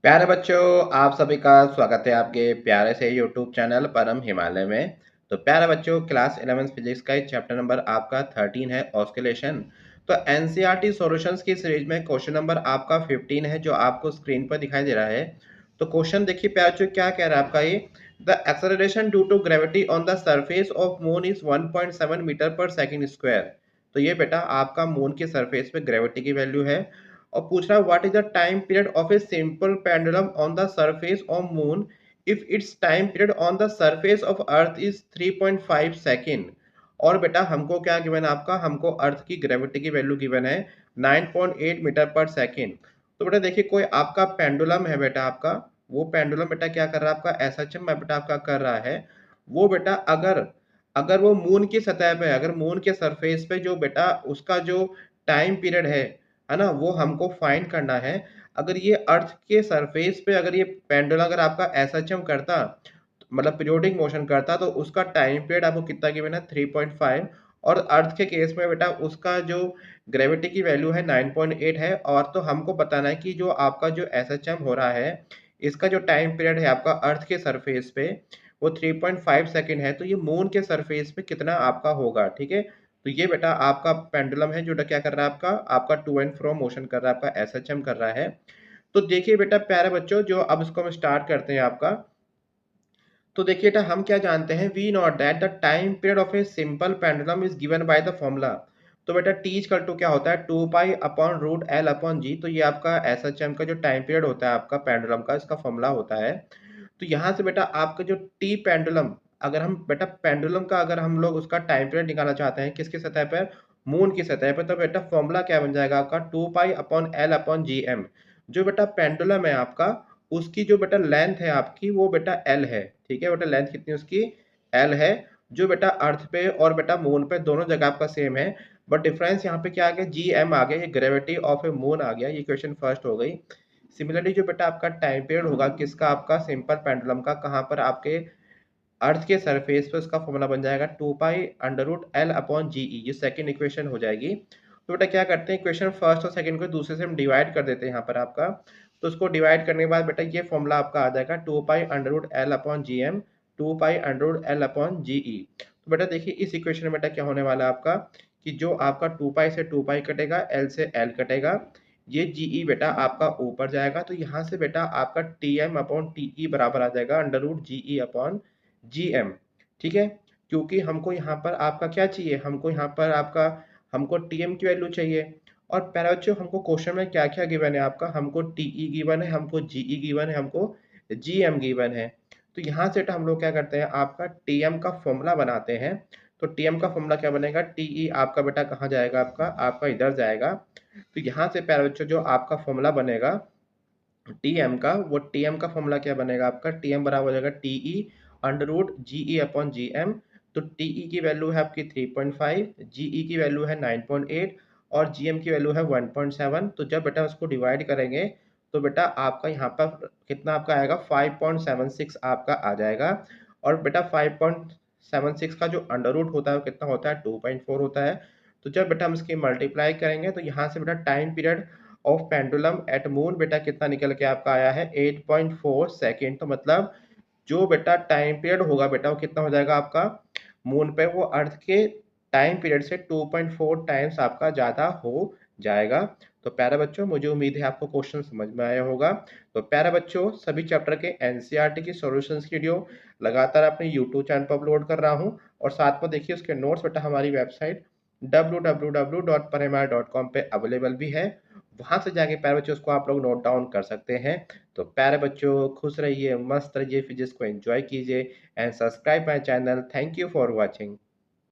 प्यारे बच्चों, आप सभी का स्वागत है आपके प्यारे से यूट्यूब चैनल परम हिमालय में। तो प्यारे बच्चों, क्लास 11 फिजिक्स का चैप्टर नंबर आपका 13 है ऑस्किलेशन। तो एनसीईआरटी सॉल्यूशंस की सीरीज में क्वेश्चन नंबर आपका 15 है जो आपको स्क्रीन पर दिखाई दे रहा है। तो क्वेश्चन देखिए प्यारे बच्चों, क्या कह रहा है आपका ये। The acceleration due to gravity on the surface of moon is 1.7 metre per second square. तो ये बेटा आपका मून के सरफेस पे ग्रेविटी की वैल्यू है। और पूछ रहा है what is the time period of a simple pendulum on the surface of moon if it's time period on the surface of earth is 3.5 second. और बेटा हमको क्या गिवन है आपका, हमको अर्थ की ग्रेविटी की वैल्यू गिवन है 9.8 मीटर पर सेकेंड। तो बेटा देखिए कोई आपका पेंडुलम है बेटा आपका, वो पेंडुलम बेटा क्या कर रहा है आपका, एसएचएम में बेटा आपका कर रहा है। वो बेटा अगर अगर वो मून की सतह पे, अगर मून के सरफेस पे जो बेटा उसका जो टाइम पीरियड है ना, वो हमको फाइंड करना है। अगर ये अर्थ के सरफेस पे अगर ये पेंडुलम अगर आपका एसएचएम करता, मतलब पीरियोडिक मोशन करता, तो उसका टाइम पीरियड आपको कितना गिवन है 3.5। और अर्थ के केस में बेटा उसका जो ग्रेविटी की वैल्यू है 9.8 है। और तो हमको बताना है कि जो आपका जो एसएचएम हो रहा है, इसका जो टाइम पीरियड है आपका अर्थ के सरफेस पे वो 3.5 सेकंड है। तो ये मून के सरफेस पे कितना आपका होगा, ठीक है। तो ये बेटा आपका पेंडुलम है जो क्या कर रहा है आपका आपका टू एंड फ्रो मोशन कर रहा है, आपका एसएचएम कर रहा है। तो देखिए बेटा प्यारे बच्चों, जो अब इसको हम स्टार्ट करते हैं आपका। तो देखिए बेटा हम क्या जानते हैं, we not that the time period of a simple pendulum is given by the formula. तो बेटा टी इक्वल टू क्या होता है, 2 pi upon root L upon G. तो ये आपका एसएचएम का जो टाइम पीरियड होता है आपका पेंडुलम का, इसका फॉर्मूला होता है। तो यहाँ से बेटा आपका जो टी पेंडुलम, अगर हम बेटा पेंडुलम का अगर हम लोग उसका टाइम पीरियड निकालना चाहते हैं किसकी सतह पर, मून की सतह पर, तो बेटा फॉर्मूला क्या बन जाएगा आपका 2 pi upon L upon G M. जो बेटा पेंडुलम है आपका, उसकी जो बेटा लेंथ है आपकी वो बेटा एल है, ठीक है। बेटा लेंथ कितनी उसकी, एल है। जो बेटा अर्थ पे और बेटा मून पे दोनों जगह आपका सेम है। बट डिफरेंस यहाँ पे क्या आ गया, जी एम आ गया, ये ग्रेविटी ऑफ ए मून आ गया। ये क्वेश्चन फर्स्ट हो गई। सिमिलरली जो बेटा आपका टाइम पीरियड होगा किसका, आपका सिंपल पेंडुलम का, कहाँ पर आपके अर्थ के सरफेस पे, उसका फॉर्मूला बन जाएगा 2 pi under root L upon G E. ये सेकंड इक्वेशन हो जाएगी। तो बेटा क्या करते हैं, इक्वेशन फर्स्ट और सेकंड को दूसरे से हम डिवाइड कर देते हैं यहाँ पर आपका। तो उसको डिवाइड करने के बाद बेटा ये फॉर्मूला आपका आ जाएगा 2 pi under root L upon G M, 2 pi under root L upon G E. तो बेटा देखिए इस इक्वेशन में बेटा क्या होने वाला है आपका, कि जो आपका 2 पाई से 2 पाई कटेगा, एल से एल कटेगा, ये जी ई बेटा आपका ऊपर जाएगा। तो यहाँ से बेटा आपका T M upon T E बराबर आ जाएगा under root G E upon G M, ठीक है। क्योंकि हमको यहाँ पर आपका क्या चाहिए, हमको यहाँ पर आपका हमको टी एम की वैल्यू चाहिए। और प्यारे बच्चों हमको क्वेश्चन में क्या क्या गिवन है आपका, हमको टीई गिवन है, हमको जीई गिवन है, हमको जीएम गिवन है। तो यहाँ से हम लोग क्या करते हैं, आपका टीएम का फॉर्मूला बनाते हैं। तो टीएम का फॉर्मूला क्या बनेगा, टीई आपका बेटा कहाँ जाएगा, आपका आपका इधर जाएगा। तो यहाँ से प्यारे बच्चों जो आपका फॉर्मूला बनेगा टीएम का, वो टीएम का फॉर्मूला क्या बनेगा आपका, टीएम बराबर हो जाएगा TE under root GE upon GM. तो टीई की वैल्यू है आपकी 3.5, जीई की वैल्यू है 9.8 और जीएम की वैल्यू है 1.7। तो जब बेटा उसको डिवाइड करेंगे तो बेटा आपका यहाँ पर कितना आपका आएगा, 5.76 आपका आ जाएगा। और बेटा 5.76 का जो अंडर रूट होता है वो कितना होता है, 2.4 होता है। तो जब बेटा हम इसकी मल्टीप्लाई करेंगे तो यहाँ से बेटा time period of pendulum eight moon बेटा कितना निकल के आपका आया है, 8.4 सेकेंड। तो मतलब जो बेटा टाइम पीरियड होगा बेटा वो कितना हो जाएगा आपका मून पे, वो अर्थ के टाइम पीरियड से 2.4 टाइम्स आपका ज़्यादा हो जाएगा। तो प्यारे बच्चों मुझे उम्मीद है आपको क्वेश्चन समझ में आया होगा। तो प्यारे बच्चों सभी चैप्टर के एनसीईआरटी की सॉल्यूशंस की वीडियो लगातार अपने यूट्यूब चैनल पर अपलोड कर रहा हूँ। और साथ में देखिए उसके नोट्स बेटा हमारी वेबसाइट www.parimal.com पे अवेलेबल भी है। वहां से जाके प्यारे बच्चों उसको आप लोग नोट डाउन कर सकते हैं। तो प्यारे बच्चों खुश रहिए, मस्त रहिए, फिजिक्स को एंजॉय कीजिए and subscribe my channel. Thank you for watching.